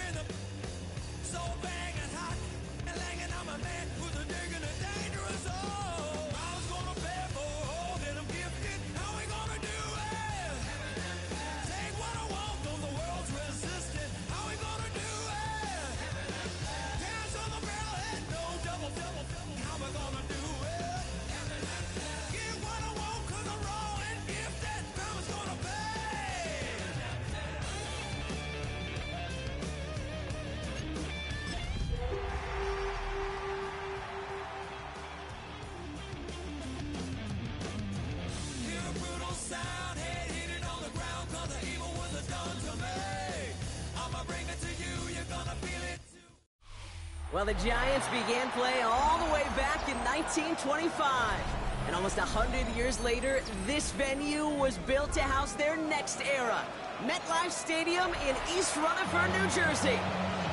So banging hot and langing on my man who's a digging a dangerous hole. I was gonna pay for all that I'm gifted. How we gonna do it? Take what I want from the world's resistant. How we gonna do it? Hands on the barrel and no double. How we gonna do it? Get what I want 'cause I'm raw and gifted. Mama's gonna pay. Hear a brutal sound, head hitting on the ground, 'cause the evil was done to me. I'ma bring it to you, you're gonna feel it too. Well, the Giants began play all the way back in 1925. And almost 100 years later, this venue was built to house their next era. MetLife Stadium in East Rutherford, New Jersey.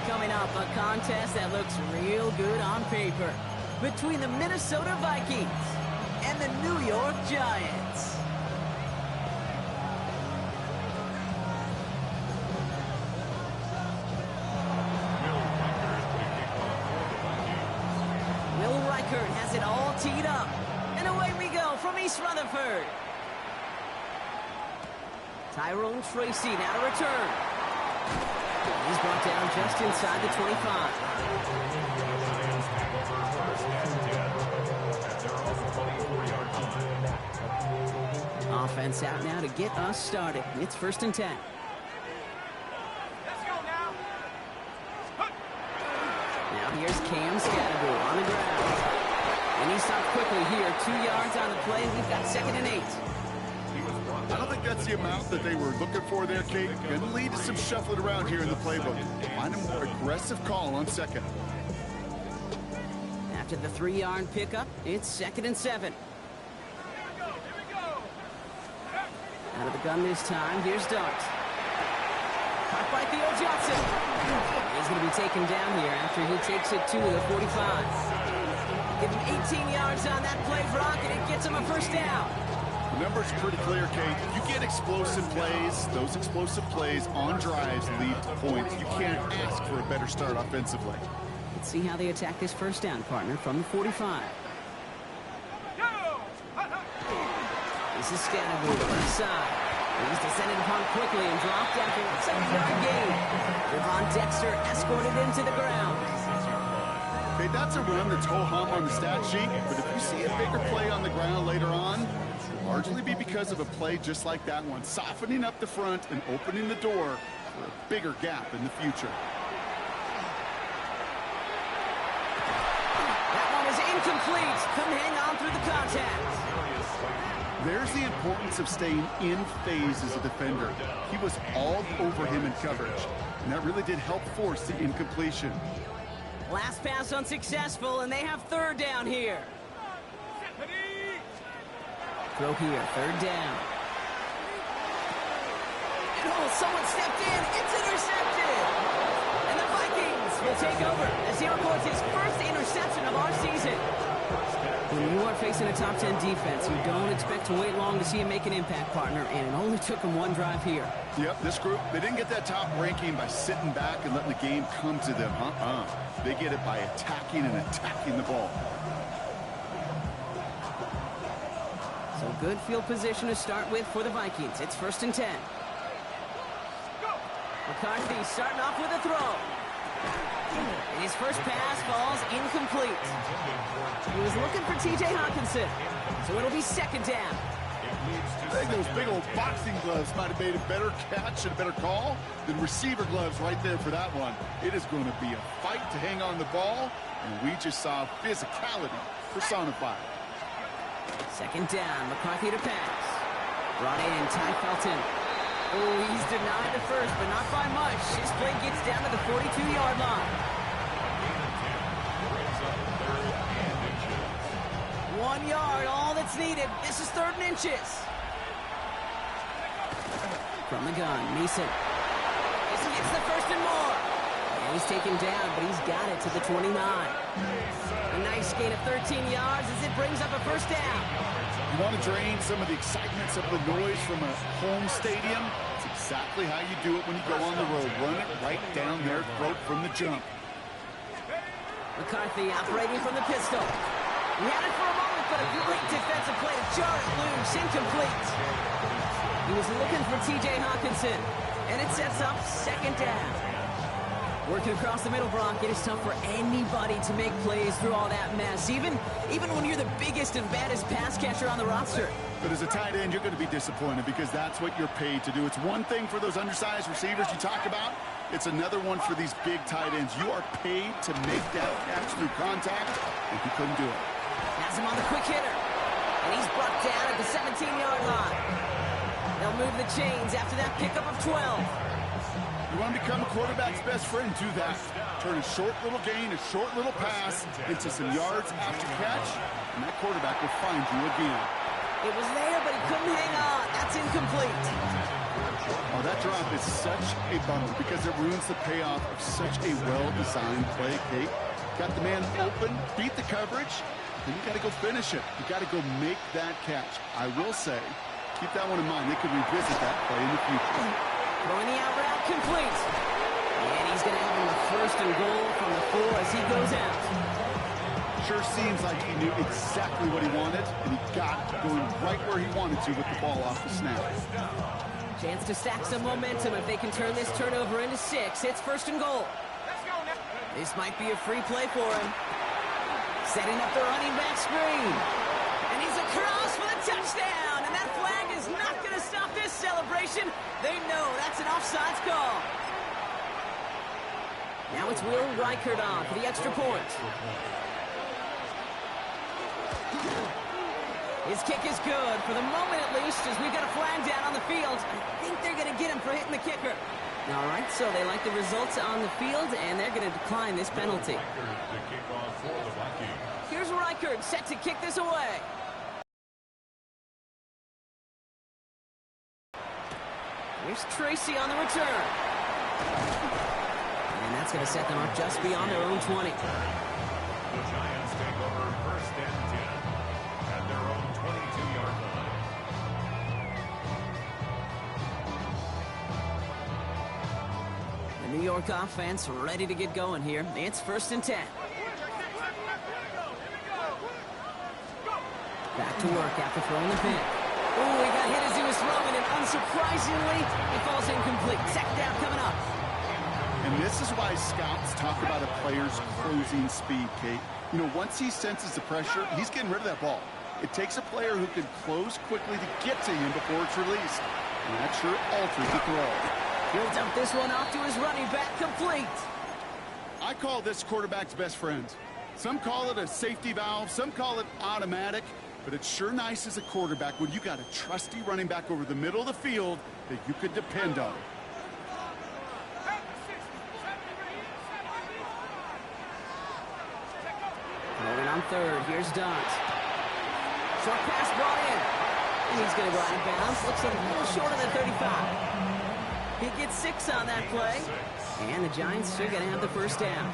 Coming up, a contest that looks real good on paper between the Minnesota Vikings and the New York Giants. Will Reichert has it all teed up. And away we go from East Rutherford. Tyrone Tracy now to return. He's brought down just inside the 25. Offense out now to get us started. It's 1st and 10. Now here's Cam Scatterbull on the ground. And he stopped quickly here. 2 yards on the play. We've got 2nd and 8. I don't think that's the amount that they were looking for there, Kate. Going to lead to some shuffling around here in the playbook. Find a more aggressive call on 2nd. After the 3-yard pickup, it's 2nd and 7. Out of the gun this time, here's Dart. Caught by Theo Johnson. He's going to be taken down here after he takes it to the 45. Give him 18 yards on that play, Brock, and it gets him a 1st down. The number's pretty clear, Kate. You get explosive plays. Those explosive plays on drives lead to points. You can't ask for a better start offensively. Let's see how they attack this 1st down, partner, from the 45. This is Scatterbull to the side. He's descended upon quickly and dropped after a 7-yard gain. Javon Dexter escorted into the ground. Okay, that's a run that's ho-hum on the stat sheet, but if you see a bigger play on the ground later on, it'll largely be because of a play just like that one, softening up the front and opening the door for a bigger gap in the future. That one is incomplete. Couldn't hang on through the contact. There's the importance of staying in phase as a defender. He was all over him in coverage, and that really did help force the incompletion. Last pass unsuccessful, and they have 3rd down here. Throw here, 3rd down. And someone stepped in. It's intercepted. And the Vikings will take over as he records his 1st interception of our season. When you are facing a top 10 defense, you don't expect to wait long to see him make an impact, partner, and it only took him 1 drive here. Yep, this group, they didn't get that top ranking by sitting back and letting the game come to them. They get it by attacking and attacking the ball. So good field position to start with for the Vikings. It's 1st and 10. McCarthy starting off with a throw. And his first pass falls incomplete. He was looking for T.J. Hawkinson, so it'll be 2nd down. I think those big old boxing gloves might have made a better catch and a better call than receiver gloves right there for that one. It is going to be a fight to hang on the ball, and we just saw physicality personified. 2nd down, McCarthy to pass. Brought in Ty Felton. Oh, he's denied the first, but not by much. His play gets down to the 42-yard line. 1 yard, all that's needed. This is 3rd and inches. From the gun, Mason. This gets the 1st and more. And he's taken down, but he's got it to the 29. A nice gain of 13 yards as it brings up a 1st down. You want to drain some of the excitement, some of the noise from a home stadium? It's a Exactly how you do it when you go on the road. Run it right down their throat from the jump. McCarthy operating from the pistol. He had it for a moment, but a great defensive play to jar it loose. Incomplete. He was looking for T.J. Hawkinson, and it sets up second down. Working across the middle, Brock, it is tough for anybody to make plays through all that mess, even when you're the biggest and baddest pass catcher on the roster. But as a tight end, you're going to be disappointed because that's what you're paid to do. It's one thing for those undersized receivers you talk about. It's another one for these big tight ends. You are paid to make that catch through contact, and he couldn't do it. Has him on the quick hitter, and he's brought down at the 17-yard line. They'll move the chains after that pickup of 12. You want to become a quarterback's best friend, do that. Turn a short little gain, a short little pass into some yards after catch, and that quarterback will find you again. It was there, but he couldn't hang on. That's incomplete. Oh, that drop is such a bummer because it ruins the payoff of such a well-designed play, Kate. Got the man open, beat the coverage, then you got to go finish it. You got to go make that catch. I will say, keep that one in mind. They could revisit that play in the future. Throwing the out route complete. And he's going to have him a first and goal from the 4 as he goes out. Sure seems like he knew exactly what he wanted, and he got going right where he wanted to with the ball off the snap. Chance to stack some momentum if they can turn this turnover into 6. It's first and goal. This might be a free play for him. Setting up the running back screen. And he's across for the touchdown. And that flag is not going to stop this celebration. They know that's an offsides call. Now it's Will Reichert on for the extra point. His kick is good, for the moment at least, as we've got a flag down on the field. I think they're going to get him for hitting the kicker. All right, so they like the results on the field, and they're going to decline this penalty. Here's Reichert, set to kick this away. Here's Tracy on the return. And that's going to set them up just beyond their own 20. The Giants take over first and 10 at their own 22-yard line. The New York offense ready to get going here. It's first and 10. Back to work after throwing the pin. Oh, he got hit as he was throwing, and unsurprisingly, he falls incomplete. Second down coming up. And this is why scouts talk about a player's closing speed, Kate. You know, once he senses the pressure, he's getting rid of that ball. It takes a player who can close quickly to get to him before it's released. And that sure alters the throw. He'll dump this one off to his running back, complete. I call this quarterback's best friend. Some call it a safety valve, some call it automatic, but it's sure nice as a quarterback when you got a trusty running back over the middle of the field that you could depend on. Rolling on third, here's Dot. Short pass brought in. And he's going to go out of bounds. Looks like a little short of the 35. He gets 6 on that play. And the Giants are going to have the first down.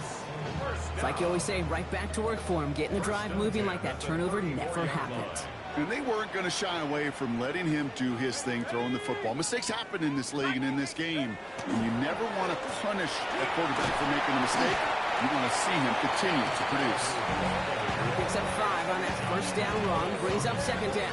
It's like you always say, right back to work for him. Getting the drive moving like that turnover never happened. And they weren't going to shy away from letting him do his thing throwing the football. Mistakes happen in this league and in this game. And you never want to punish a quarterback for making a mistake. You want to see him continue to produce. He picks up 5 on that first down run, brings up second down.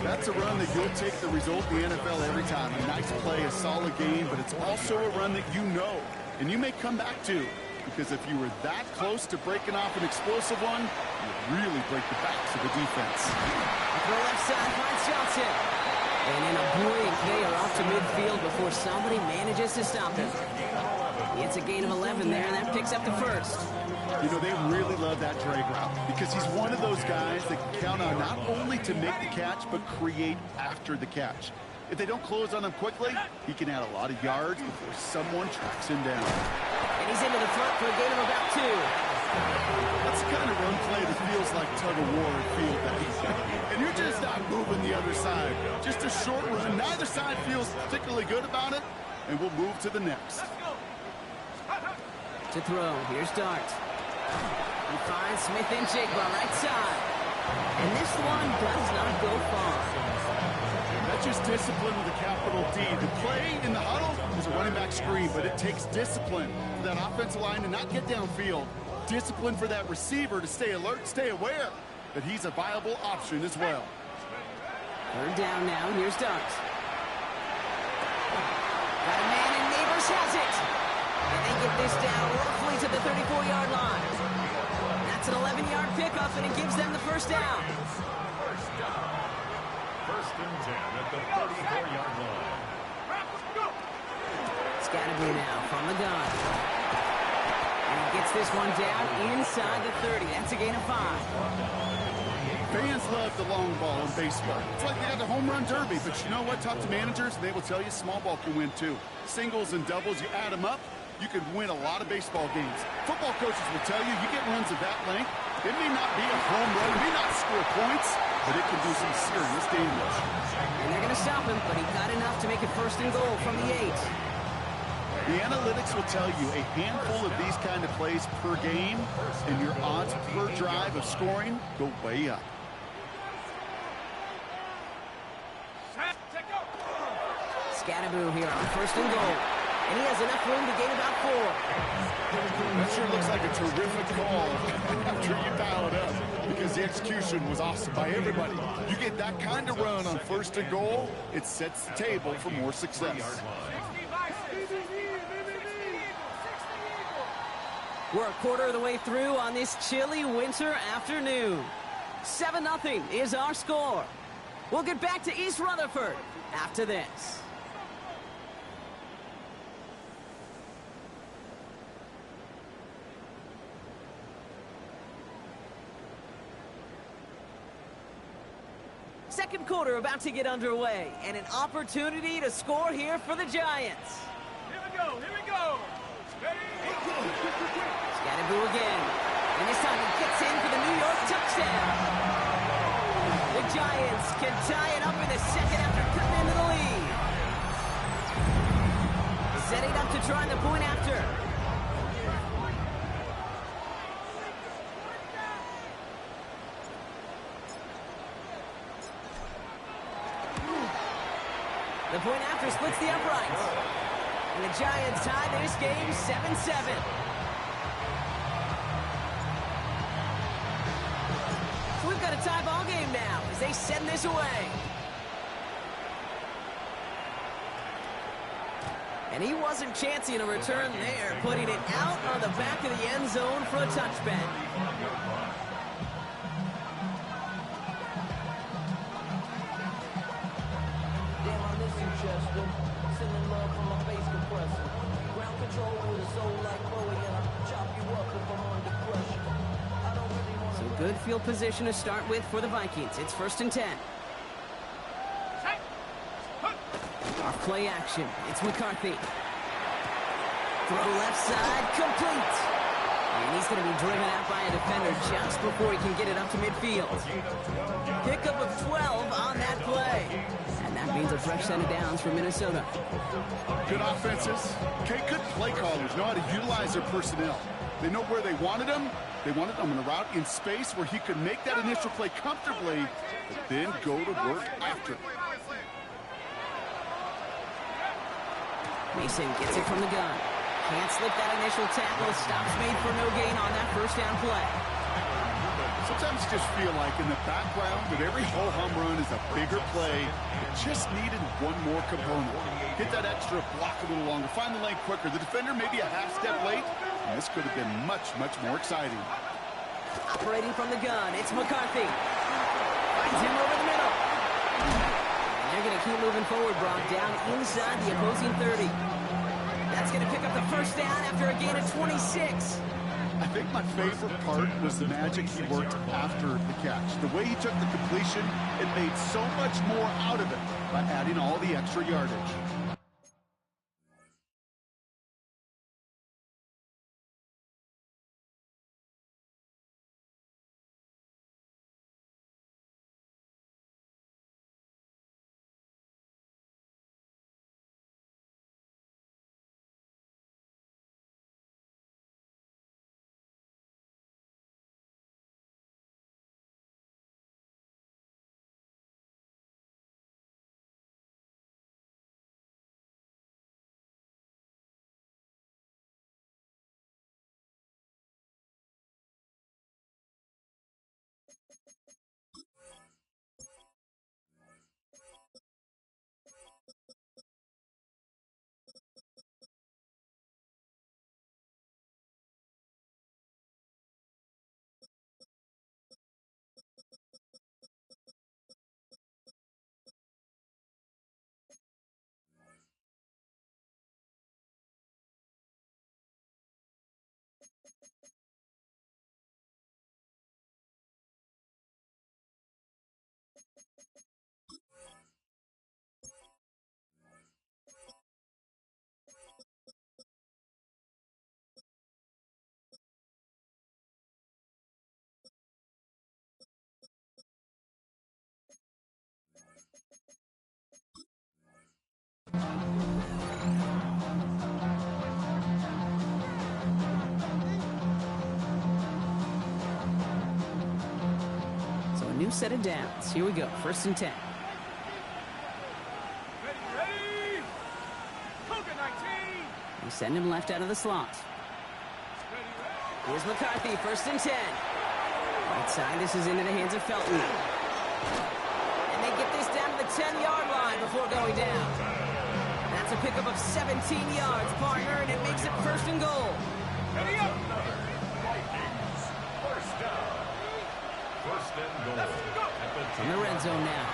That's a run that you'll take the result in the NFL every time. A nice play, a solid game, but it's also a run that you know, and you may come back to. Because if you were that close to breaking off an explosive one, you'd really break the backs of the defense. Throw left side finds Johnson. And in a blink, they are off to midfield before somebody manages to stop him. It's a gain of 11 there, and that picks up the first. You know, they really love that drag route because he's one of those guys that can count on not only to make the catch, but create after the catch. If they don't close on him quickly, he can add a lot of yards before someone tracks him down. And he's into the front for a gain of about 2. That's the kind of run play that feels like tug-of-war in field days. And you're just not moving the other side. Just a short run. Neither side feels particularly good about it, and we'll move to the next. To throw, here's Dart. He finds Smith and Jigba right side. And this one does not go far. That's just discipline with a capital D. key. The play in the huddle is a running back screen, but it takes discipline for that offensive line to not get downfield. Discipline for that receiver to stay alert, stay aware that he's a viable option as well. Third down now. Here's Duggs. Got a man, and Neighbors has it. And they get this down roughly to the 34-yard line. That's an 11-yard pickup, and it gives them the first down. First and 10 at the 34-yard line. Scatterby now from the gun. And he gets this one down inside the 30. That's a gain of 5. Fans love the long ball in baseball. It's like they got the home run derby, but you know what? Talk to managers, and they will tell you small ball can win too. Singles and doubles, you add them up, you could win a lot of baseball games. Football coaches will tell you get runs of that length. It may not be a home run, it may not score points, but it can do some serious damage. And they're going to stop him, but he got enough to make it first and goal from the 8. The analytics will tell you a handful of these kind of plays per game, and your odds per drive of scoring go way up. Scatterby here on first and goal. And he has enough room to gain about 4. That sure looks like a terrific call after you dial it up, because the execution was awesome by everybody. You get that kind of run on first and goal, it sets the table for more success. We're a quarter of the way through on this chilly winter afternoon. 7-0 is our score. We'll get back to East Rutherford after this. Second quarter about to get underway, and an opportunity to score here for the Giants. Here we go, here we go. Scatterby again, and this time he gets in for the New York touchdown. The Giants can tie it up in the second after cutting into the lead. Setting up to try the point after. The point after splits the uprights. And the Giants tie this game 7-7. So we've got a tie ball game now as they send this away. And he wasn't chancing a return there, putting it out on the back of the end zone for a touchback. So good field position to start with for the Vikings. It's first and 10. Off play action. It's McCarthy. Throw left side, complete. And he's going to be driven out by a defender just before he can get it up to midfield. Pickup of 12 on that play. And that means a fresh set of downs for Minnesota. Good offenses. Okay, good play callers know how to utilize their personnel. They know where they wanted them. They wanted them in a route in space where he could make that initial play comfortably, but then go to work after. Mason gets it from the gun. Can't slip that initial tackle. Stops made for no gain on that first down play. Sometimes you just feel like in the background that every ho-hum run is a bigger play. It just needed one more component. Get that extra block a little longer. Find the lane quicker. The defender may be a half step late, and this could have been much, much more exciting. Operating from the gun, it's McCarthy. Finds him over the middle. And they're going to keep moving forward, Brock, down inside the opposing 30. That's going to pick up the first down after a gain of 26. I think my favorite part was the magic he worked after the catch. The way he took the completion and made so much more out of it by adding all the extra yardage. new set of downs. Here we go, 1st and 10. Ready? Coca 19. We send him left out of the slot. Here's McCarthy, 1st and 10. Right side, this is into the hands of Felton. And they get this down to the 10-yard line before going down. That's a pickup of 17 yards, partner, and it makes it 1st and goal. Ready up. First down. First and goal. From the red zone now.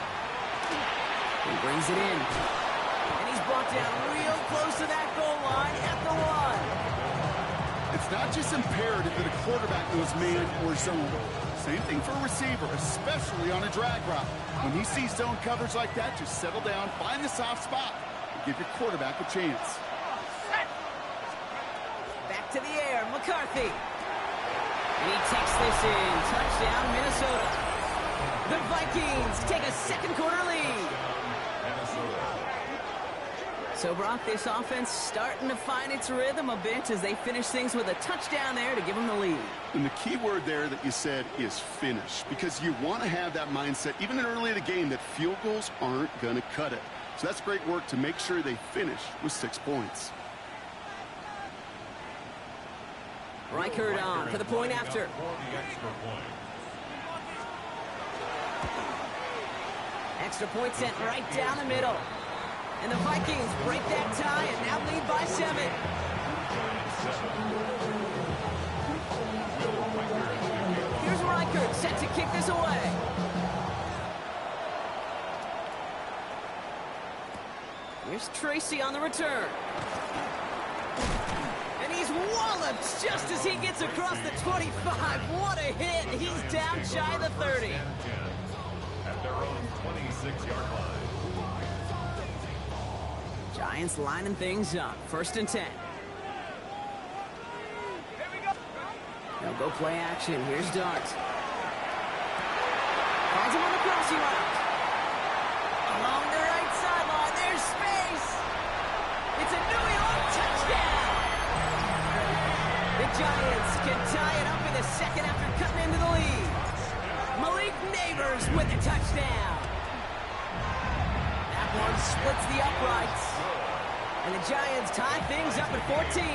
He brings it in. And he's brought down real close to that goal line at the 1. It's not just imperative that a quarterback knows man or zone. Same thing for a receiver, especially on a drag route. When he sees zone coverage like that, just settle down, find the soft spot, and give your quarterback a chance. Back to the air, McCarthy. And he takes this in. Touchdown, Minnesota. The Vikings take a second quarter lead. So, Brock, this offense starting to find its rhythm a bit as they finish things with a touchdown there to give them the lead. And the key word there that you said is finish, because you want to have that mindset, even early in the game, that field goals aren't going to cut it. So that's great work to make sure they finish with 6 points. Reichert on for the point after. Extra point sent right down the middle. And the Vikings break that tie and now lead by 7. Here's Reichert set to kick this away. Here's Tracy on the return. And he's walloped just as he gets across the 25. What a hit. He's down shy of the 30. At their own 26-yard line. Giants lining things up. 1st and 10. They'll go play action. Here's Dart. Finds him on the crossing route. Along the right sideline. There's space. It's a New York touchdown. The Giants can tie it up in the second after cutting into the lead. Malik Neighbors with the touchdown. That one splits the uprights. And the Giants tie things up at 14.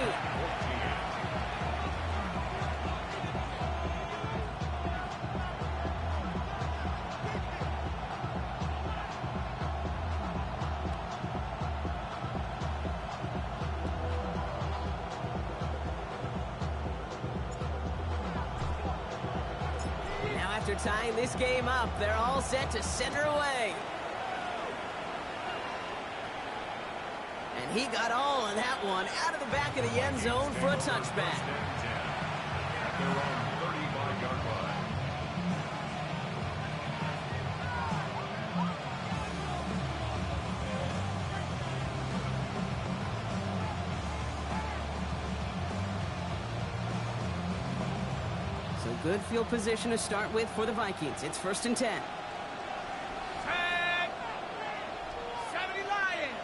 Now after tying this game up, they're all set to send her away. And he got all of that one out of the back of the end zone for a touchback. At their own 35-yard line. So good field position to start with for the Vikings. It's 1st and 10. Tag. 70 Lions.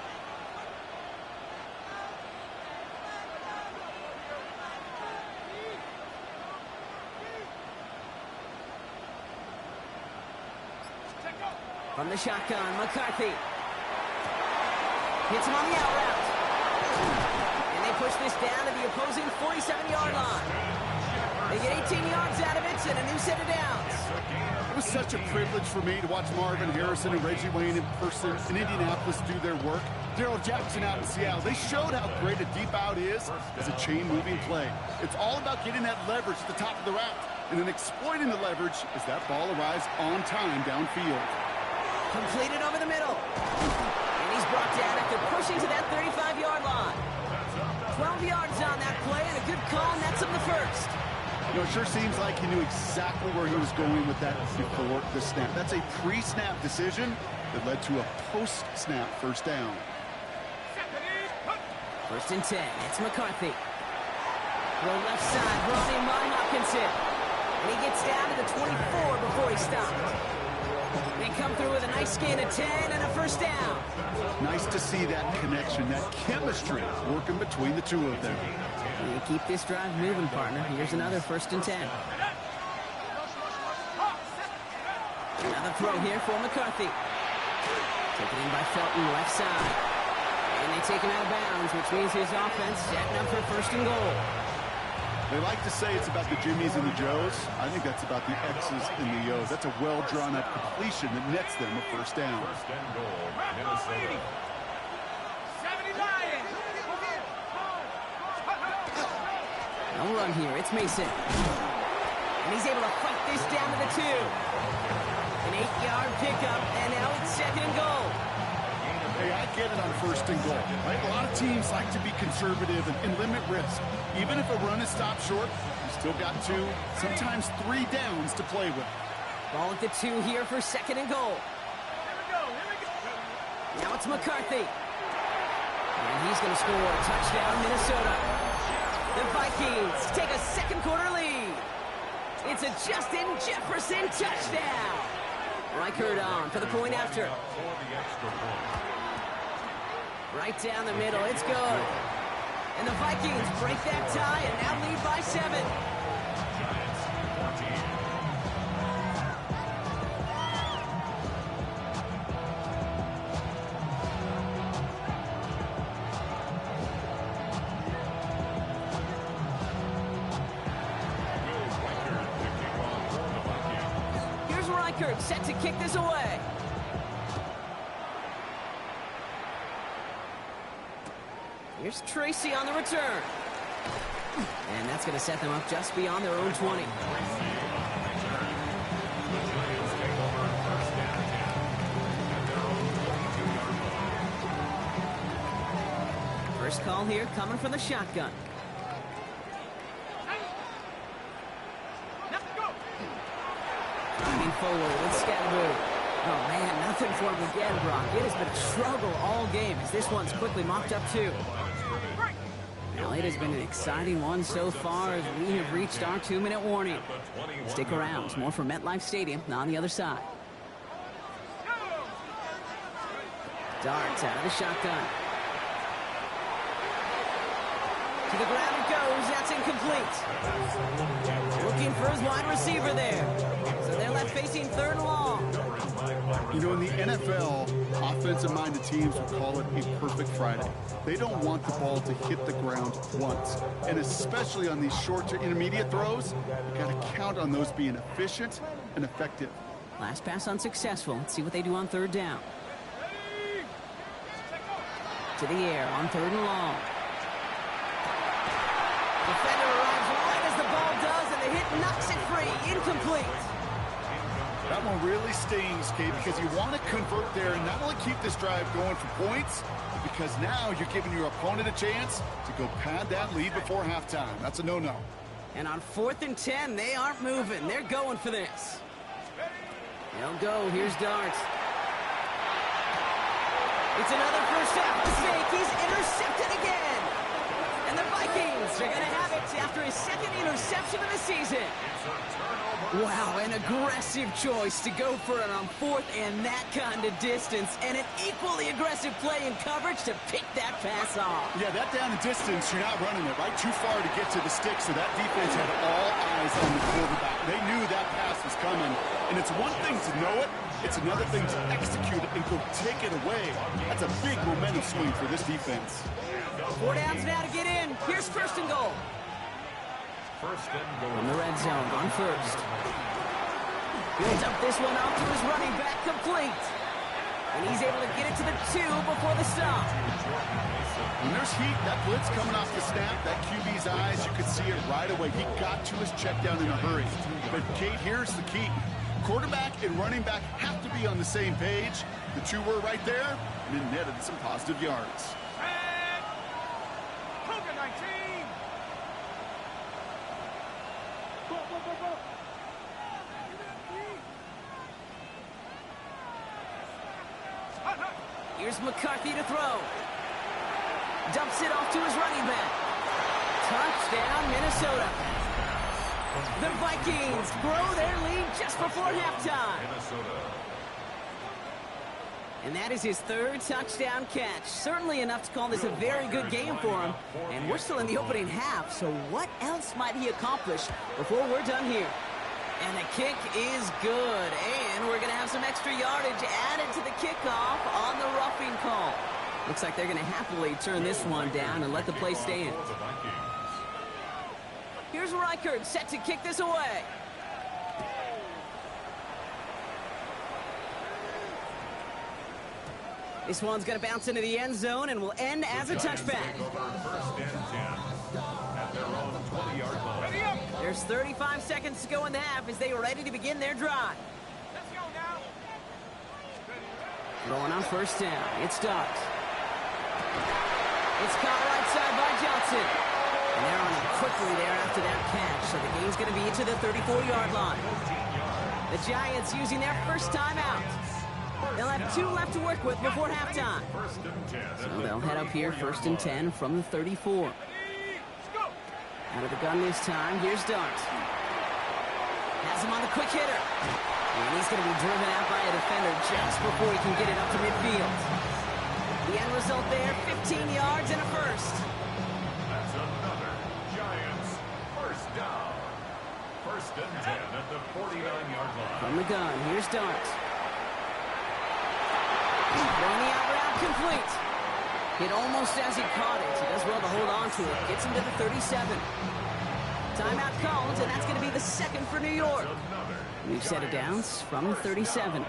From the shotgun, McCarthy. Hits him on the out route. And they push this down to the opposing 47-yard line. They get 18 yards out of it and a new set of downs. It was such a privilege for me to watch Marvin Harrison and Reggie Wayne in person in Indianapolis do their work. Darrell Jackson out in Seattle. They showed how great a deep out is as a chain-moving play. It's all about getting that leverage at the top of the route and then exploiting the leverage as that ball arrives on time downfield. Completed over the middle. And he's brought down after pushing to that 35-yard line. 12 yards on that play and a good call, and that's him the first. You know, it sure seems like he knew exactly where he was going with that before the snap. That's a pre-snap decision that led to a post-snap first down. 1st and 10. It's McCarthy. The left side brought in by Hopkinson. And he gets down to the 24 before he stopped. They come through with a nice gain of 10 and a first down. Nice to see that connection, that chemistry working between the two of them. You keep this drive moving, partner. Here's another 1st and 10. Another throw here for McCarthy. Taken in by Felton, left side. And they take him out of bounds, which means his offense setting up for first and goal. They like to say it's about the Jimmies and the Joes. I think that's about the X's and the O's. That's a well-drawn-up completion that nets them a first down. First and goal, Minnesota. No run here. It's Mason. And he's able to fight this down to the 2. An 8-yard pickup, and now it's second and goal. Hey, I get it on first and goal, right? A lot of teams like to be conservative and limit risk. Even if a run is stopped short, you still got 2, sometimes 3 downs to play with. Ball at the 2 here for second and goal. Now it's McCarthy. And he's going to score a touchdown, Minnesota. The Vikings take a second quarter lead. It's a Justin Jefferson touchdown. Reichert on for the point after. Right down the middle, it's good. And the Vikings break that tie and now lead by 7. Giants 14. Here's Reichert set to kick this away. Here's Tracy on the return. And that's going to set them up just beyond their own 20. First call here coming from the shotgun. Driving forward with Scatteroo. Oh, man, nothing for him again, Brock. It has been a struggle all game as this one's quickly mopped up, too. Well, it has been an exciting one so far as we have reached our 2-minute warning. Stick around. It's more from MetLife Stadium on the other side. Darts out of the shotgun. To the ground it goes. That's incomplete. Looking for his wide receiver there. So they're left facing third and long. You know, in the NFL, offensive-minded teams would call it a perfect Friday. They don't want the ball to hit the ground once. And especially on these short to intermediate throws, you got to count on those being efficient and effective. Last pass unsuccessful. Let's see what they do on third down. To the air on third and long. Defender arrives right as the ball does, and the hit knocks it free. Incomplete. That one really stings, Kate, because you want to convert there and not only keep this drive going for points, but because now you're giving your opponent a chance to go pad that lead before halftime. That's a no-no. And on 4th and 10, they aren't moving. They're going for this. They'll go. Here's Darts. It's another first half mistake. He's intercepted again. And the Vikings are going to have it after his second interception of the season. Wow, an aggressive choice to go for it on 4th and that kind of distance, and an equally aggressive play in coverage to pick that pass off. Yeah, that down the distance, you're not running it right too far to get to the stick, so that defense had all eyes on the quarterback. They knew that pass was coming, and it's one thing to know it, it's another thing to execute it and go take it away. That's a big momentum swing for this defense. 4 downs now to get in. Here's first and goal. First and goal. From the red zone on first. Builds up this one out to his running back, complete. And he's able to get it to the 2 before the stop. When there's heat, that blitz coming off the snap, that QB's eyes, you could see it right away. He got to his check down in a hurry. But, Kate, here's the key. Quarterback and running back have to be on the same page. The 2 were right there, and it netted some positive yards. Here's McCarthy to throw. Dumps it off to his running back. Touchdown, Minnesota. The Vikings grow their lead just before halftime. And that is his 3rd touchdown catch. Certainly enough to call this a very good game for him. And we're still in the opening half, so what else might he accomplish before we're done here? And the kick is good. And we're going to have some extra yardage added to the kickoff on the roughing call. Looks like they're going to happily turn this one down and let the play stand. Here's Reichert set to kick this away. This one's going to bounce into the end zone and will end as a touchback. There's 35 seconds to go in the half as they are ready to begin their drive. Let's go now. Going on first down. It starts. It's caught right side by Johnson. And they're on him quickly there after that catch. So the game's going to be to the 34-yard line. The Giants using their first timeout. They'll have 2 left to work with before halftime. So they'll head up here, 1st and 10 from the 34. Out of the gun this time. Here's Dart. Has him on the quick hitter. And he's going to be driven out by a defender just before he can get it up to midfield. The end result there, 15 yards and a first. That's another Giants first down. 1st and 10 at the 49-yard line. From the gun, here's Dart. Throwing the out route complete. Hit almost as he caught it. He does well to hold on to it. Gets him to the 37. Timeout called, and that's going to be the second for New York. We've set it down from the 37.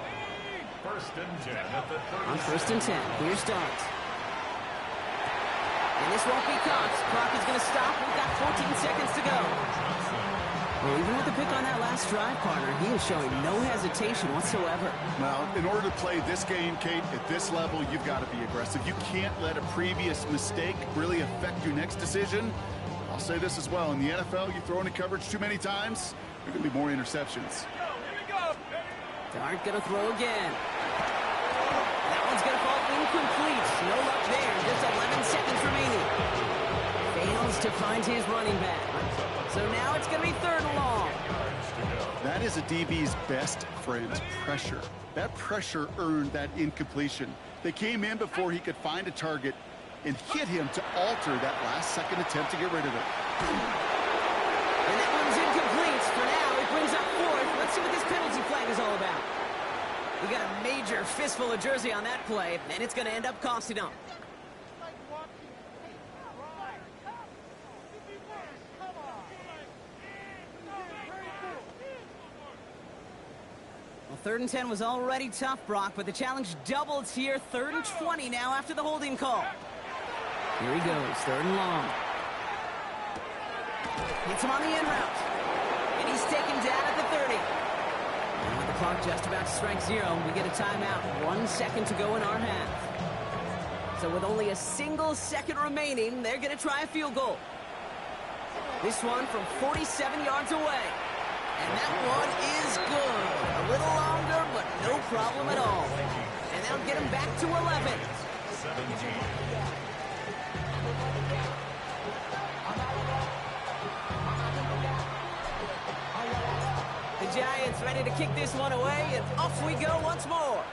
1st and 10 at the 37. On 1st and 10, here's Dart. And this won't be caught. Clock is going to stop. We've got 14 seconds to go. Well, even with the pick on that last drive, partner, he is showing no hesitation whatsoever. Well, in order to play this game, Kate, at this level, you've got to be aggressive. You can't let a previous mistake really affect your next decision. I'll say this as well. In the NFL, you throw into coverage too many times, there are going to be more interceptions. Dart going to throw again. That one's going to fall incomplete. No luck there. Just 11 seconds remaining. Fails to find his running back. So now it's going to be 3rd and long. That is a DB's best friend, pressure. That pressure earned that incompletion. They came in before he could find a target and hit him to alter that last-second attempt to get rid of it. And that one's incomplete. For now, it brings up 4th. Let's see what this penalty flag is all about. We got a major fistful of jersey on that play, and it's going to end up costing them. Well, 3rd and 10 was already tough, Brock, but the challenge doubles here. 3rd and 20 now after the holding call. Here he goes, 3rd and long. Hits him on the in route. And he's taken down at the 30. And with the clock just about to strike 0, we get a timeout. 1 second to go in our half. So with only a single second remaining, they're going to try a field goal. This one from 47 yards away. And that one is good. A little longer, but no problem at all. And that'll get him back to 11. 17. The Giants ready to kick this one away, and off we go once more.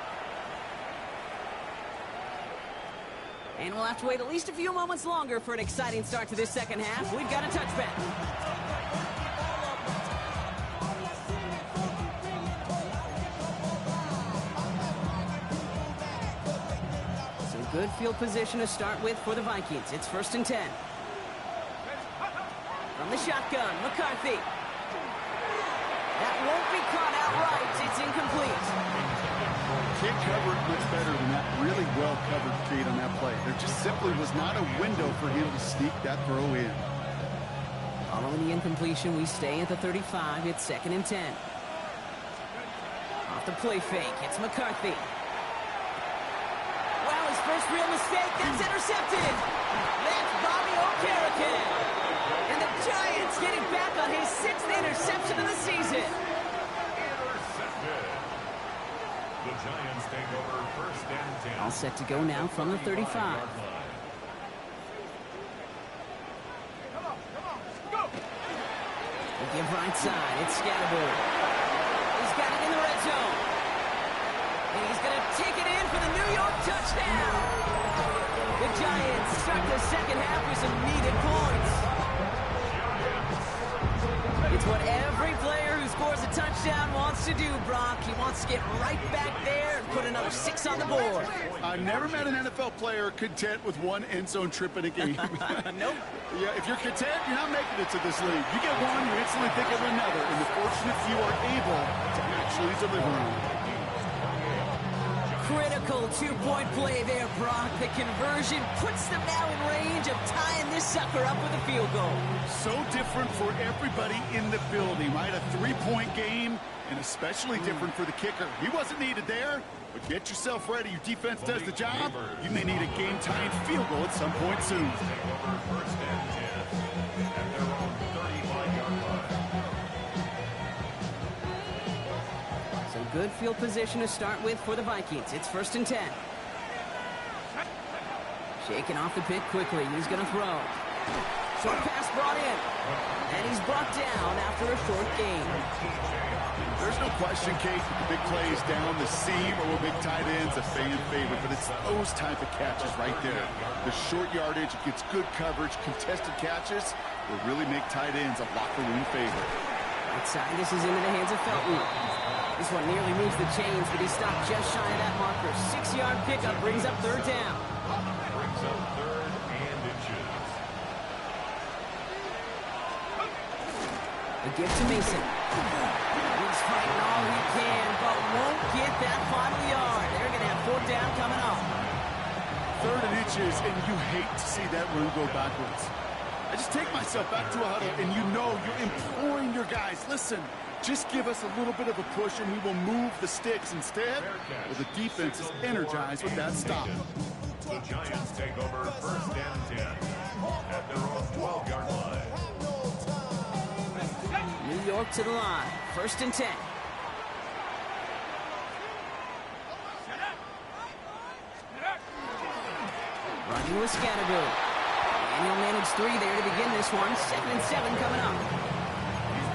And we'll have to wait at least a few moments longer for an exciting start to this second half. We've got a touchback. So good field position to start with for the Vikings. It's 1st and 10. From the shotgun, McCarthy. That won't be caught outright. It's incomplete. Can't cover it much better than that really well-covered feed on that play. There just simply was not a window for him to sneak that throw in. Following the incompletion, we stay at the 35. It's 2nd and 10. Off the play fake, it's McCarthy. Wow, his first real mistake. That's intercepted. That's Bobby O'Carrican. And the Giants getting back on his 6th interception of the season. Intercepted. The Giants take over 1st and 10. All set to go now from the 35. Come on, go! We give right side. It's Scatterboard. He's got it in the red zone. And he's going to take it in for the New York touchdown. The Giants start the second half with some needed points. It's what every player who scores a touchdown to do, Brock. He wants to get right back there and put another 6 on the board. I've never met an NFL player content with one end zone trip in a game. Nope. Yeah, if you're content, you're not making it to this league. You get one, you instantly think of another, and the fortunate few are able to actually deliver on it. Critical two-point play there, Brock. The conversion puts them now in range of tying this sucker up with a field goal. So different for everybody in the building, right? A three-point game, and especially different for the kicker. He wasn't needed there, but get yourself ready. Your defense does the job. You may need a game-tying field goal at some point soon. First and 10 at their own 35-yard line. So good field position to start with for the Vikings. It's 1st and 10. Shaking off the pick quickly. He's going to throw. Short pass brought in. And he's brought down after a short gain. There's no question, Kate, that the big plays down the seam or with big tight ends, a fan favorite, but it's those type of catches right there. The short yardage, it gets good coverage, contested catches will really make tight ends a locker room favorite. Right side, this is into the hands of Felton. This one nearly moves the chains, but he stopped just shy of that marker. 6-yard pickup brings up 3rd down. Brings up 3rd and inches. A gift to Mason. He's fighting all he can, but won't get that final yard. They're going to have 4th down coming up. 3rd and inches, and you hate to see that run go backwards. I just take myself back to a huddle, and you know you're imploring your guys, listen, just give us a little bit of a push, and we will move the sticks instead. Well, the defense is energized with that stop. The Giants take over 1st and 10 at their own 12-yard line. New York to the line. 1st and 10. Running with Scattergood. And he'll manage 3 there to begin this one. 2nd and 7 coming up.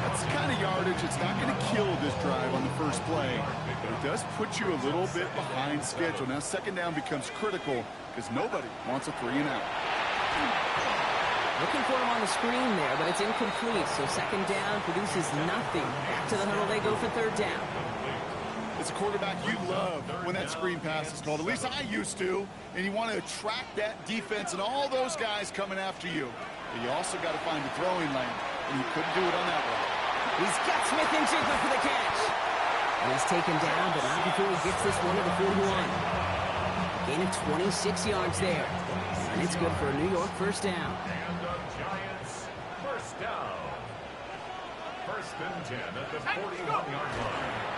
That's the kind of yardage it's not going to kill this drive on the first play, but it does put you a little bit behind schedule. Now 2nd down becomes critical because nobody wants a 3 and out. Looking for him on the screen there, but it's incomplete. So 2nd down produces nothing. Back to the huddle they go for 3rd down. It's a quarterback you love when that screen pass is called. At least I used to. And you want to attract that defense and all those guys coming after you. But you also got to find a throwing lane, and you couldn't do it on that one. He's got Smith and Jigba for the catch. And he's taken down, but not before he gets this one to the 41. Gain of 26 yards there. And it's good for a New York 1st down. And the Giants 1st down. 1st and 10 at the 41-yard line.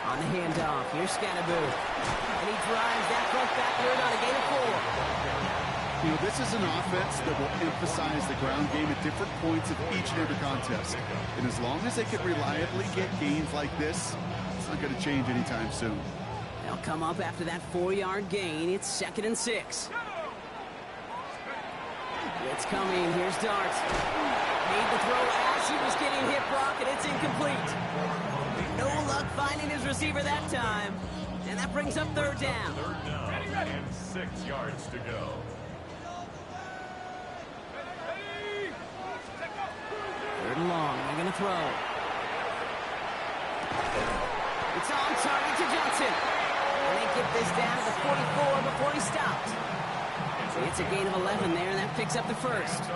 On the handoff, here's Scattergood. And he drives that front backward on a gain of 4. You know, this is an offense that will emphasize the ground game at different points of each and every contest. And as long as they can reliably get gains like this, it's not going to change anytime soon. They'll come up after that 4-yard gain. It's 2nd and 6. It's coming. Here's Darts. Made the throw as he was getting hit, Brock, and it's incomplete. No luck finding his receiver that time. And that brings up 3rd down. 3rd down and 6 yards to go. 3rd and long. They're going to throw. It's on target to Johnson. And they get this down to the 44 before he stopped. It's a gain of 11 there, and that picks up the 1st.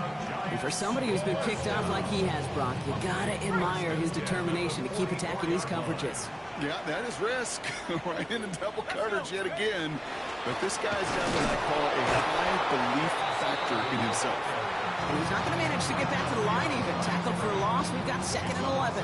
And for somebody who's been picked off like he has, Brock, you gotta admire his determination to keep attacking these coverages. Yeah, that is risk. Right into double coverage yet again. But this guy's got what I call a high belief factor in himself. And he's not going to manage to get back to the line even. Tackled for a loss. We've got 2nd and 11.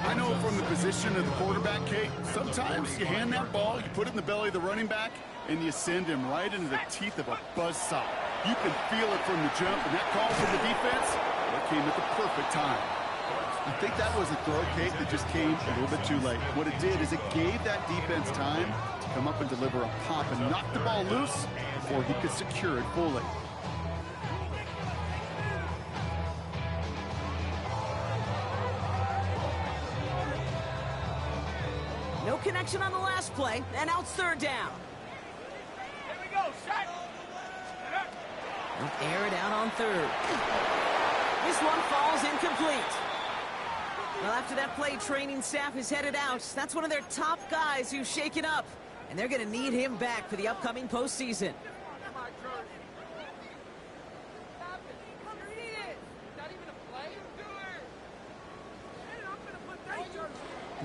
I know from the position of the quarterback, Kate, sometimes you hand that ball, you put it in the belly of the running back, and you send him right into the teeth of a buzzsaw. You can feel it from the jump, and that call from the defense, that came at the perfect time. I think that was a throw, Kate, that just came a little bit too late. What it did is it gave that defense time to come up and deliver a pop and knock the ball loose before he could secure it fully. No connection on the last play, and now it's 3rd down. Here we go, shot. They'll air it out on 3rd. This one falls incomplete. Well, after that play, training staff is headed out. That's one of their top guys who's shaken up. And they're going to need him back for the upcoming postseason.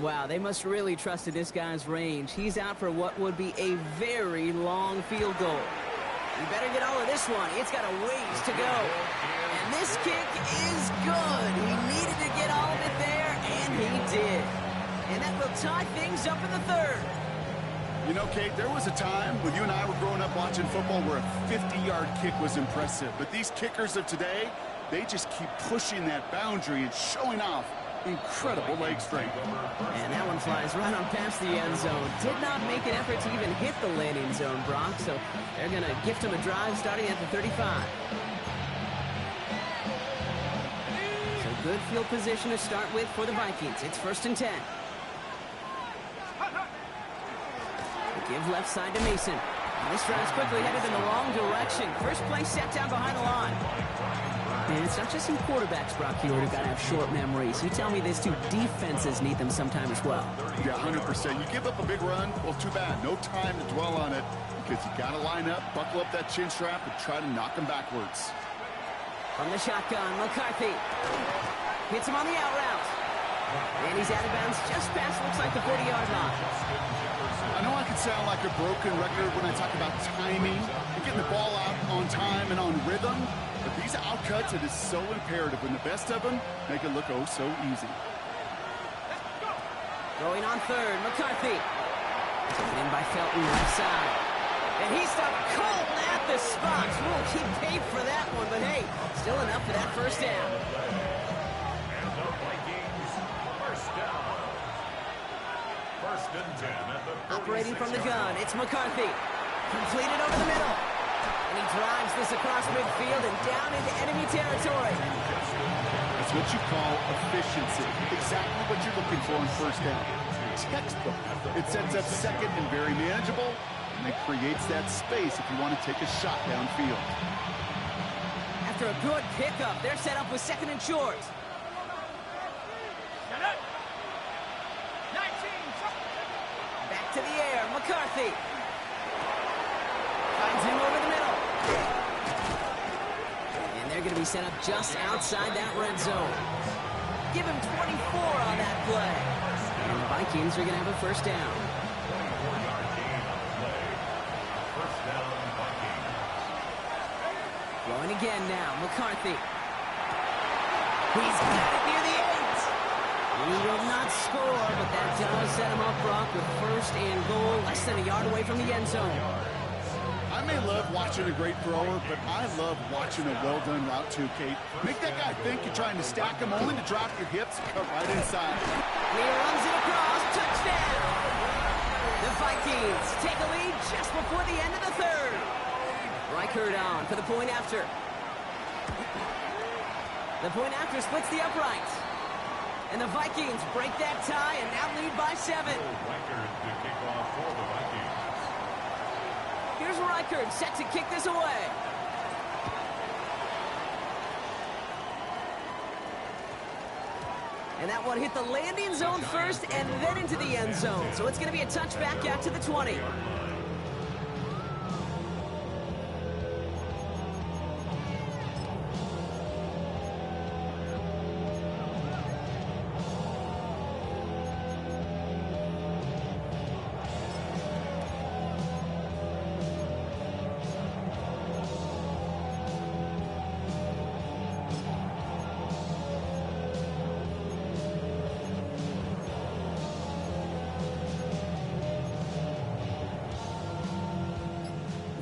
Wow, they must really trust in this guy's range. He's out for what would be a very long field goal. You better get all of this one. It's got a ways to go. And this kick is good. He needed to get all of it there, and he did. And that will tie things up in the third. You know, Kate, there was a time when you and I were growing up watching football where a 50-yard kick was impressive. But these kickers of today, they just keep pushing that boundary and showing off incredible leg strength. And that one flies right on past the end zone. Did not make an effort to even hit the landing zone, Brock. So they're going to gift him a drive starting at the 35. So good field position to start with for the Vikings. It's 1st and 10. They give left side to Mason. And this drive's quickly headed in the wrong direction. First play set down behind the line. And it's not just in quarterbacks, Brock, here who've got to have short memories. You tell me these two defenses need them sometime as well. Yeah, 100%. You give up a big run, well, too bad. No time to dwell on it because you got to line up, buckle up that chin strap, and try to knock them backwards. From the shotgun, McCarthy hits him on the out route. And he's out of bounds just past, looks like the 40-yard line. I know I can sound like a broken record when I talk about timing and getting the ball out on time and on rhythm, but these outcuts, it is so imperative when the best of them make it look oh so easy. Going on third, McCarthy. Taken in by Felton, left side. And he stopped cold at the spot. We'll keep paid for that one, but hey, still enough for that first down. And the Vikings, first down. 1st and 10 at the 46. Operating from the gun, it's McCarthy. Completed over the middle. And he drives this across midfield and down into enemy territory. That's what you call efficiency. Exactly what you're looking for on first down. Textbook. It sets up second and very manageable, and it creates that space if you want to take a shot downfield. After a good pickup, they're set up with 2nd and short. Back to the air, McCarthy. Finds him over the middle. And they're going to be set up just outside that red zone. Give him 24 on that play. And the Vikings are going to have a first down. 4-yard gain on the play. First down, Vikings. Going again now, McCarthy. He's got it near the 8. He will not score, but that does set him up, Brock, with 1st and goal, less than a yard away from the end zone. I may love watching a great thrower, but I love watching a well-done route too, Kate. Make that guy think you're trying to stack him only to drop your hips and cut right inside. And he runs it across, touchdown! The Vikings take a lead just before the end of the third. Reichert on for the point after. The point after splits the uprights. And the Vikings break that tie and now lead by 7. Reichert to kick off for the Vikings. Here's Reichert set to kick this away. And that one hit the landing zone first and then into the end zone. So it's going to be a touchback out to the 20.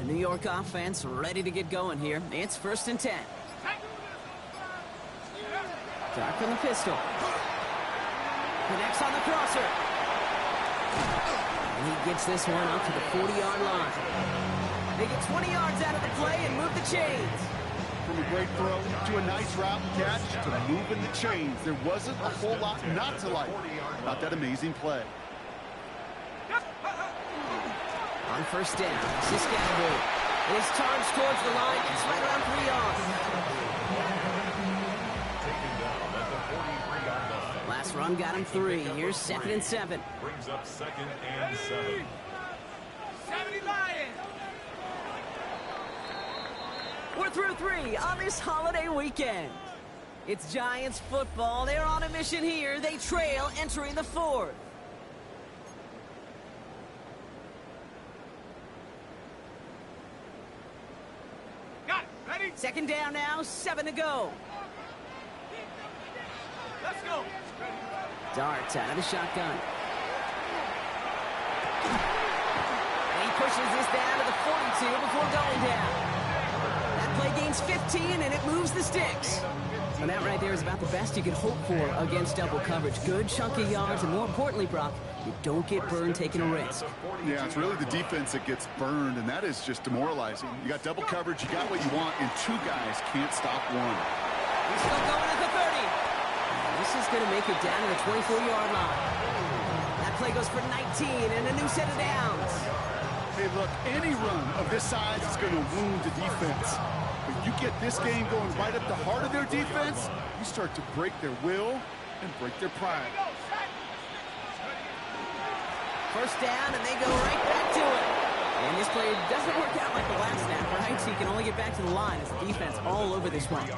New York offense ready to get going here. It's 1st and 10. Dark on the pistol. Connects on the crosser. And he gets this one up to the 40-yard line. They get 20 yards out of the play and move the chains. From a great throw to a nice route catch to moving the chains, there wasn't a whole lot not to like about that amazing play. On 1st down, Siskatchewan is charged towards the line. It's right around 3 yards. Taken down at the 43-yard line. Last run run got him 3. Here's 2nd and 7. Brings up 2nd and 7. 70 Lions. We're through 3 on this holiday weekend. It's Giants football. They're on a mission here. They trail entering the 4th. Got it. Ready? 2nd down now, 7 to go. Let's go. Darts out of the shotgun. And he pushes this down to the 42 before going down. That play gains 15, and it moves the sticks. And that right there is about the best you could hope for against double coverage. Good chunky yards, and more importantly, Brock, you don't get burned taking a risk. Yeah, it's really the defense that gets burned, and that is just demoralizing. You got double coverage, you got what you want, and 2 guys can't stop one. He's still going at the 30. This is going to make it down to the 24-yard line. That play goes for 19 and a new set of downs. Hey, look, any run of this size is going to wound the defense. But you get this game going right up the heart of their defense, you start to break their will and break their pride. First down, and they go right back to it. And this play doesn't work out like the last snap, right? So you can only get back to the line as the defense all over this one.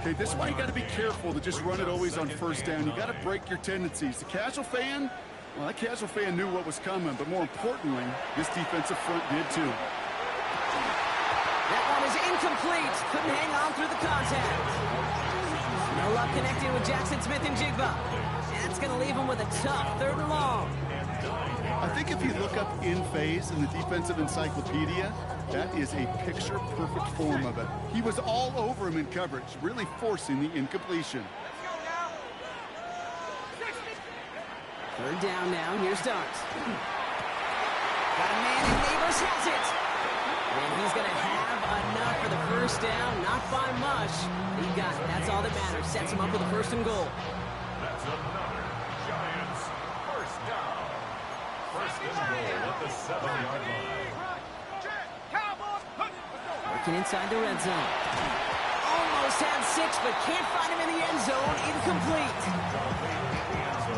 Okay, this is why you got to be careful to just run it always on first down. You got to break your tendencies. The casual fan, well, that casual fan knew what was coming, but more importantly, this defensive front did too. That one is incomplete. Couldn't hang on through the contact. No luck connecting with Jackson Smith and Jigba. That's going to leave him with a tough 3rd and long. I think if you look up in phase in the defensive encyclopedia, that is a picture-perfect form of it. He was all over him in coverage, really forcing the incompletion. 3rd down now. Here's Darts. Got a man, and Neighbors has it. And he's going to have enough for the first down. Not by much. He got it. That's all that matters. Sets him up with a 1st and goal. That's another Giants first down. 1st and goal at the 7-yard line. Working inside the red zone. Almost had 6, but can't find him in the end zone. Incomplete.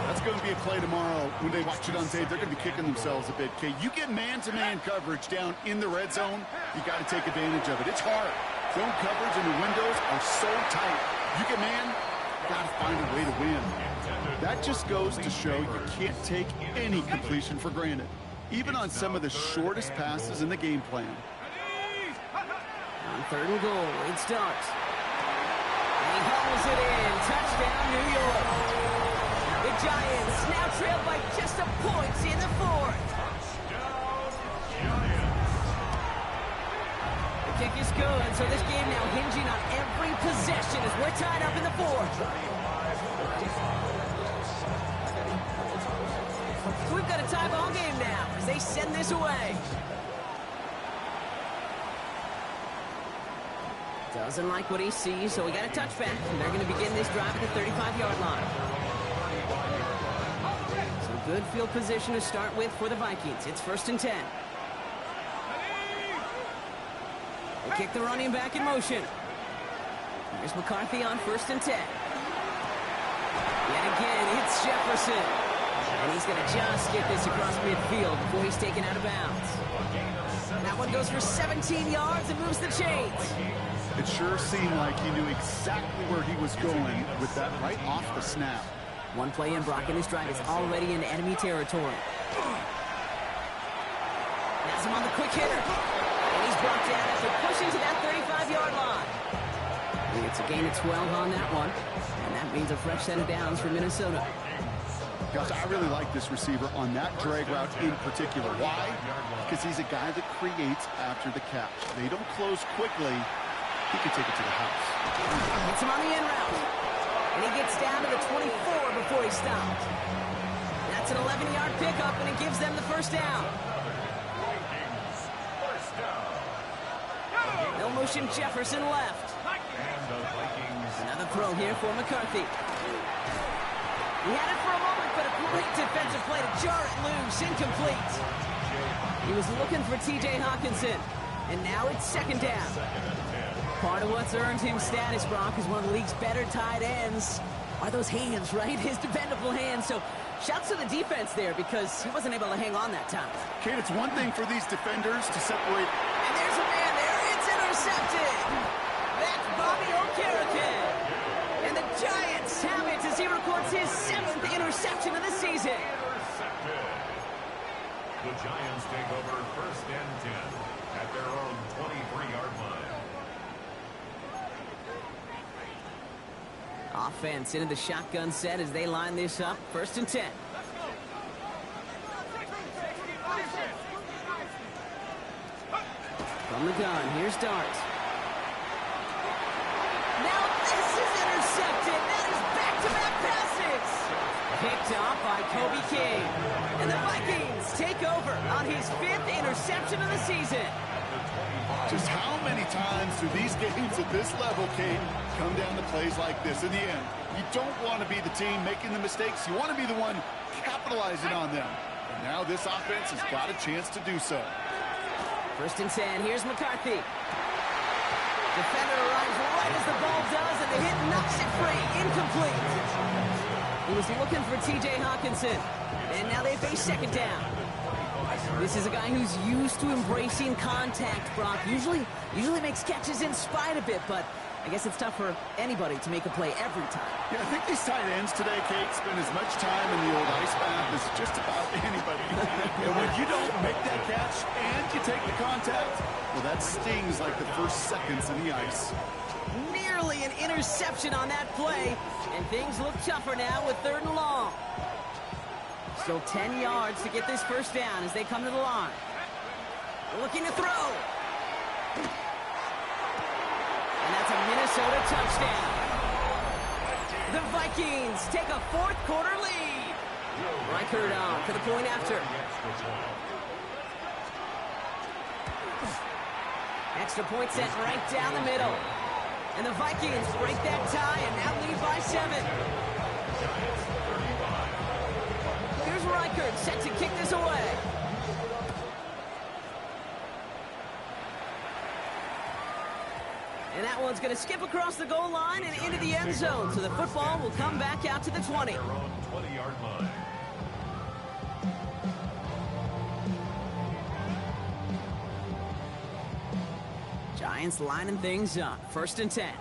That's going to be a play tomorrow. When they watch it on tape, they're going to be kicking themselves a bit. Okay, you get man-to-man coverage down in the red zone, you got to take advantage of it. It's hard. Zone coverage and the windows are so tight. You get man, you got to find a way to win. That just goes to show you can't take any completion for granted, even on some of the shortest passes in the game plan. On 3rd and goal, it starts. And he hauls it in. Touchdown, New York. The Giants now trail by just a point in the 4th. The kick is good, so this game now hinging on every possession as we're tied up in the 4th. So we've got a tie ball game now as they send this away. Doesn't like what he sees, so we got a touchback. And they're going to begin this drive at the 35-yard line. So good field position to start with for the Vikings. It's 1st and 10. They kick the running back in motion. Here's McCarthy on 1st and 10. Yet again, it's Jefferson. And he's going to just get this across midfield before he's taken out of bounds. That one goes for 17 yards and moves the chains. It sure seemed like he knew exactly where he was going with that right off the snap. One play in, Brock, and this drive is already in enemy territory. Has him on the quick hitter. And he's brought down after pushing to that 35-yard line. And it's a gain of 12 on that one. And that means a fresh set of downs for Minnesota. Gosh, I really like this receiver on that drag route in particular. Why? Because he's a guy that creates after the catch. They don't close quickly. He can take it to the house. Hits him on the end route. And he gets down to the 24 before he stops. That's an 11-yard pickup, and it gives them the first down. No motion, Jefferson left. Another throw here for McCarthy. He had it for a moment, but a great defensive play to jar it loose. Incomplete. He was looking for T.J. Hawkinson, and now it's 2nd down. Part of what's earned him status, Brock, is one of the league's better tight ends. are those hands, right? His dependable hands. So shouts to the defense there because he wasn't able to hang on that time. Kate, it's one thing for these defenders to separate. And there's a man there. It's intercepted. That's Bobby Okereke. And the Giants have it as he records his 7th interception of the season. Intercepted. The Giants take over 1st and 10 at their own 23-yard line. Offense into the shotgun set as they line this up. 1st and 10. From the gun, here's Dart. Now this is intercepted. That is back-to-back passes. Picked off by Kobe King. And the Vikings take over on his 5th interception of the season. Just how many times do these games at this level, Kate, come down to plays like this? In the end, you don't want to be the team making the mistakes. You want to be the one capitalizing on them. And now this offense has got a chance to do so. 1st and 10. Here's McCarthy. Defender arrives right as the ball does, and the hit knocks it free. Incomplete. He was looking for T.J. Hawkinson. And now they face 2nd down. This is a guy who's used to embracing contact, Brock. Usually makes catches in spite of it, but I guess it's tough for anybody to make a play every time. Yeah, I think these tight ends today, Kate, spend as much time in the old ice bath as just about anybody. And when you don't make that catch and you take the contact, well, that stings like the first seconds in the ice. Nearly an interception on that play, and things look tougher now with 3rd and long. Still 10 yards to get this 1st down as they come to the line. Looking to throw. And that's a Minnesota touchdown. The Vikings take a 4th quarter lead. Reichert on for the point after. Extra point set right down the middle. And the Vikings break that tie and now lead by 7. Here's Reichert set to kick this away. And that one's going to skip across the goal line and into the end zone. So the football will come back out to the 20. Their own 20-yard line. Giants lining things up. 1st and 10.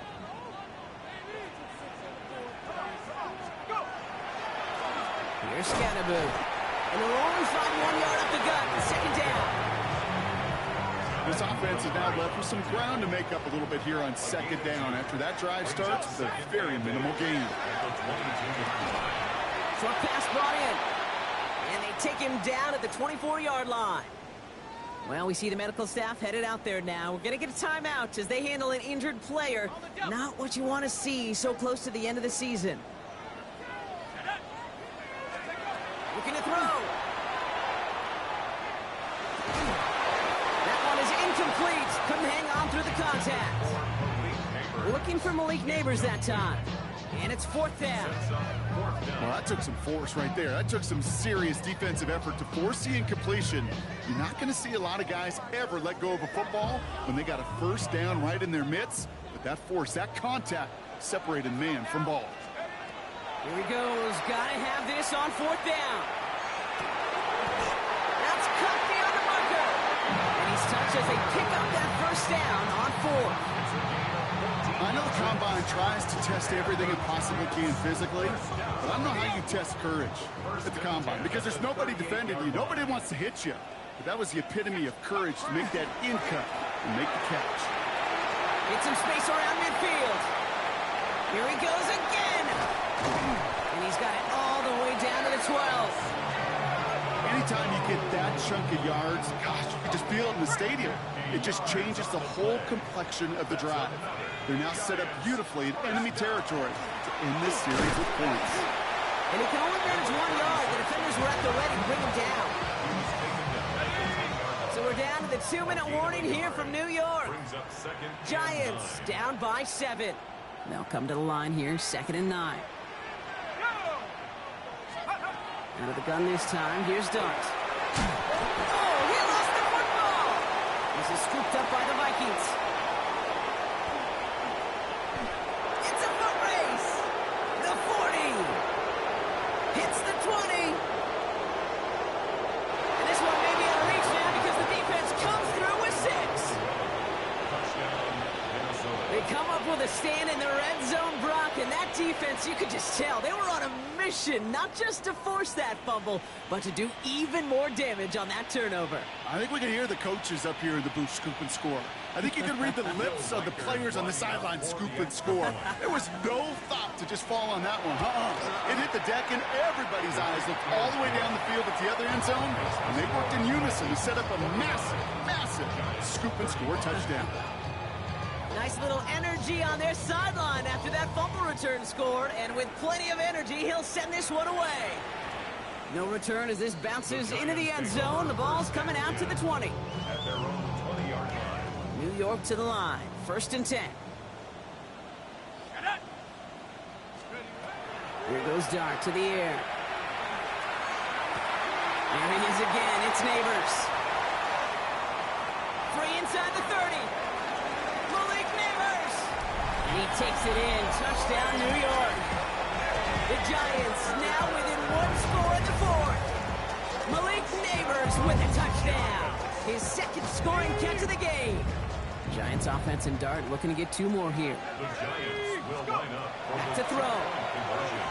Here's Scatterboo. And they'll only find 1 yard up the gut. 2nd down. This offense is now left with some ground to make up a little bit here on 2nd down. After that drive starts with a very minimal gain. Short pass brought in. And they take him down at the 24-yard line. Well, we see the medical staff headed out there now. We're going to get a timeout as they handle an injured player. Not what you want to see so close to the end of the season. Looking to throw. That one is incomplete. Couldn't hang on through the contact. Looking for Malik Neighbors that time. And it's 4th down. Well, that took some force right there. That took some serious defensive effort to force the incompletion. You're not going to see a lot of guys ever let go of a football when they got a 1st down right in their midst. But that force, that contact, separated man from ball. Here he goes. Got to have this on 4th down. That's Cockney on the marker. And he's touched as they pick up that 1st down on 4th. I know the Combine tries to test everything it possibly can physically, but I don't know how you test courage at the Combine because there's nobody defending you. Nobody wants to hit you. But that was the epitome of courage to make that in cut and make the catch. Get some space around midfield. Here he goes again. And he's got it all the way down to the 12. Anytime you get that chunk of yards, gosh, you can just feel it in the stadium. It just changes the whole complexion of the drive. They're now set up beautifully in enemy territory to end this series with points. And he can only manage 1 yard. The defenders were at the ready to bring him down. So we're down to the 2-minute warning here from New York. Giants down by 7. They'll come to the line here, 2nd and 9. Under the gun this time, here's Dart. Oh, he lost the football! This is scooped up by the Vikings. It's a foot race! The 40, come up with a stand in the red zone, Brock, and that defense, you could just tell they were on a mission, not just to force that fumble, but to do even more damage on that turnover. I think we can hear the coaches up here in the booth scoop and score. I think you can read the lips of the players on the sideline scoop and score. There was no thought to just fall on that one. It hit the deck, and everybody's eyes looked all the way down the field at the other end zone, and they worked in unison to set up a massive scoop and score touchdown. Nice little energy on their sideline after that fumble return scored, and with plenty of energy, he'll send this one away. No return as this bounces into the end zone. The ball's coming out to the 20. At their own 20-yard line. New York to the line. 1st and 10. Here goes Dart to the air. There he is again. It's Neighbors. Free inside the 30. Malik Neighbors. And he takes it in. Touchdown, New York. The Giants now within one score in the 4th. Malik Neighbors with a touchdown. His 2nd scoring catch of the game. Giants offense and Dart looking to get 2 more here. The Giants will line up for Back the to throw. conversion.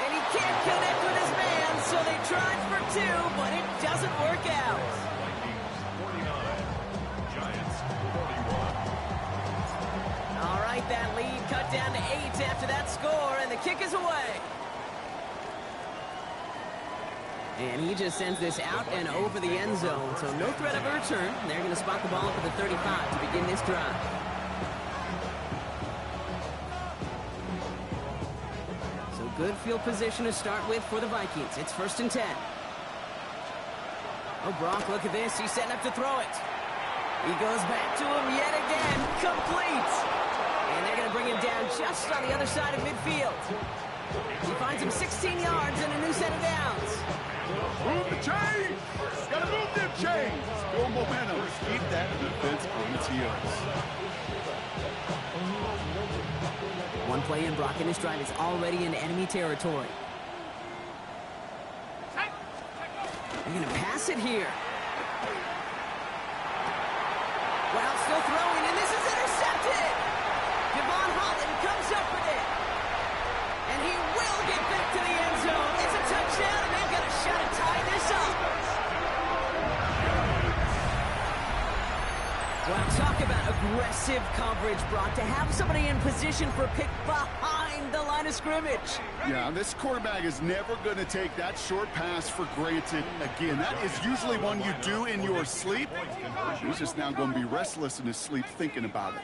And he can't connect with his man, so they tried for 2, but it doesn't work out. Vikings 49, Giants 41. All right, that lead cut down to 8 after that score, and the kick is away. And he just sends this out and over the end zone, so no threat of a return. They're going to spot the ball up at the 35 to begin this drive. So good field position to start with for the Vikings. It's 1st and 10. Oh, Brock, look at this. He's setting up to throw it. He goes back to him yet again. Complete. And they're going to bring him down just on the other side of midfield. He finds him 16 yards and a new set of downs. Move the chains! Gotta move them chains! Build momentum. Keep that defense on its heels. One play in, Brock, and his drive is already in enemy territory. They're going to pass it here. Well, still throwing, and this is intercepted. Devon Holland comes up with it. And he will get back to the end zone. It's a touchdown, and they've got a shot at tying this up. Well, talk about aggressive coverage, Brock. To have somebody in position for a pick behind the line of scrimmage. Yeah, this quarterback is never going to take that short pass for granted again. That is usually one you do in your sleep. He's just now going to be restless in his sleep thinking about it.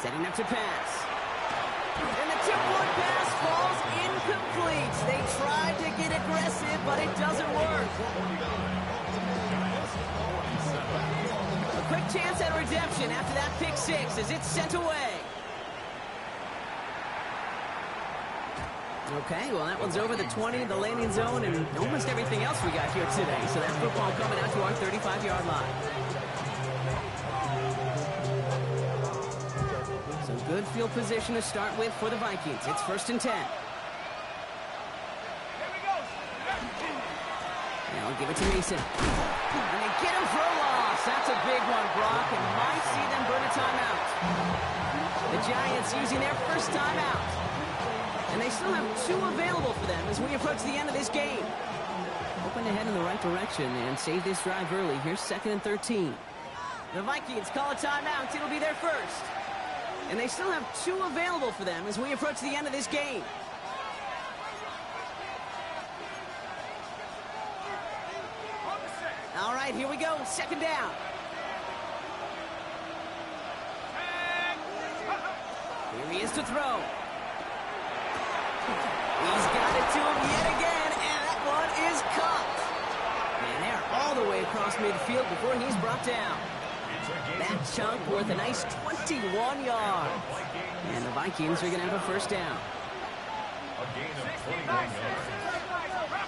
Setting up to pass. And the tip-one pass falls incomplete. They tried to get aggressive, but it doesn't work. A quick chance at redemption after that pick 6 as it's sent away. Okay, well, that one's over the 20, the landing zone, and almost everything else we got here today. So that football coming out to our 35-yard line. So good field position to start with for the Vikings. It's 1st and 10. Now I'll give it to Mason. And they get him for a loss. That's a big one, Brock, and might see them burn a timeout. The Giants using their first timeout. And they still have 2 available for them as we approach the end of this game. Hoping to head in the right direction and save this drive early. Here's 2nd and 13. The Vikings call a timeout. It'll be their first. And they still have 2 available for them as we approach the end of this game. All right, here we go. 2nd down. Here he is to throw. He's got it to him yet again, and that one is caught. And they're all the way across midfield before he's brought down. That chunk worth a nice 21 yards. And the Vikings are going to have a first down. A gain of 21 yards.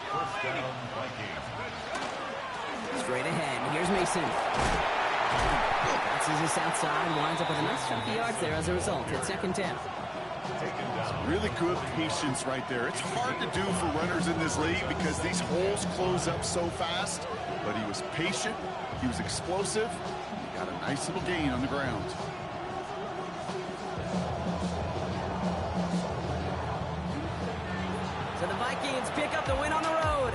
First down, Vikings. Straight ahead. Here's Mason. Bounces this outside and winds up with a nice chunk of yards there as a result. It's 2nd down. Really good patience right there. It's hard to do for runners in this league because these holes close up so fast. but he was patient, he was explosive, he got a nice little gain on the ground. So the Vikings pick up the win on the road.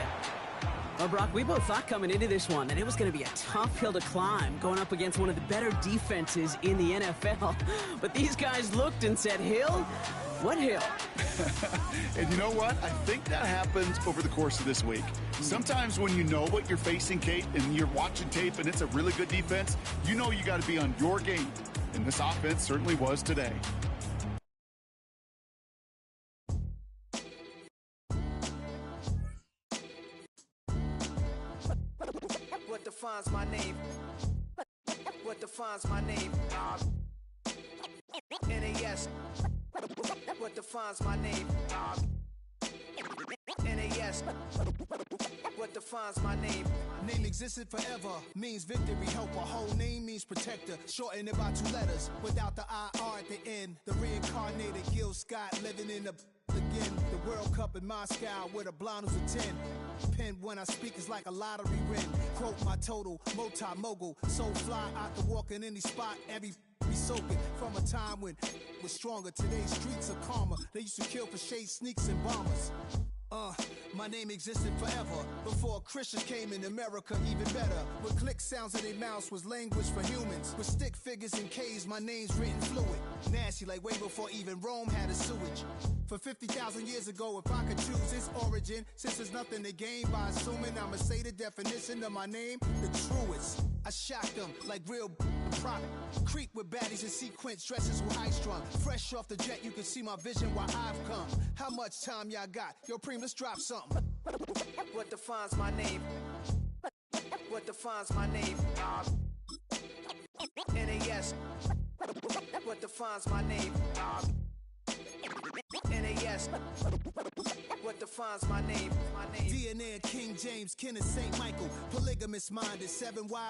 Well, Brock, we both thought coming into this one that it was going to be a tough hill to climb, going up against one of the better defenses in the NFL. But these guys looked and said, hill? What hill? And you know what? I think that happens over the course of this week. Sometimes when you know what you're facing, Kate, and you're watching tape and it's a really good defense, you know you got to be on your game. And this offense certainly was today. What defines my name? What defines my name? NAS. What defines my name? NAS. What defines my name? Name existed forever, means victory, helper. Whole name means protector, shortened it by 2 letters, without the IR at the end. The reincarnated Gil Scott living in the again. The World Cup in Moscow with a blind who's a 10. Pen when I speak is like a lottery win. Quote my total, multi-mogul, so fly out to walk in any spot, every be soaking from a time when was stronger. Today's streets are calmer. They used to kill for shade sneaks and bombers. My name existed forever before Christians came in America, even better. With click sounds in their mouths was language for humans. With stick figures and K's, my name's written fluid. Nasty like way before even Rome had a sewage. For 50,000 years ago, if I could choose its origin, since there's nothing to gain by assuming I'ma say the definition of my name, the truest. I shock them like real prop. Creep with baddies in sequence, dresses with high strung. Fresh off the jet, you can see my vision where I've come. How much time y'all got? Yo, Preem, let's drop something. What defines my name? What defines my name? NAS. What defines my name? NAS. What defines my name? DNA of King James, kin of St. Michael. Polygamous minded, 7 wives.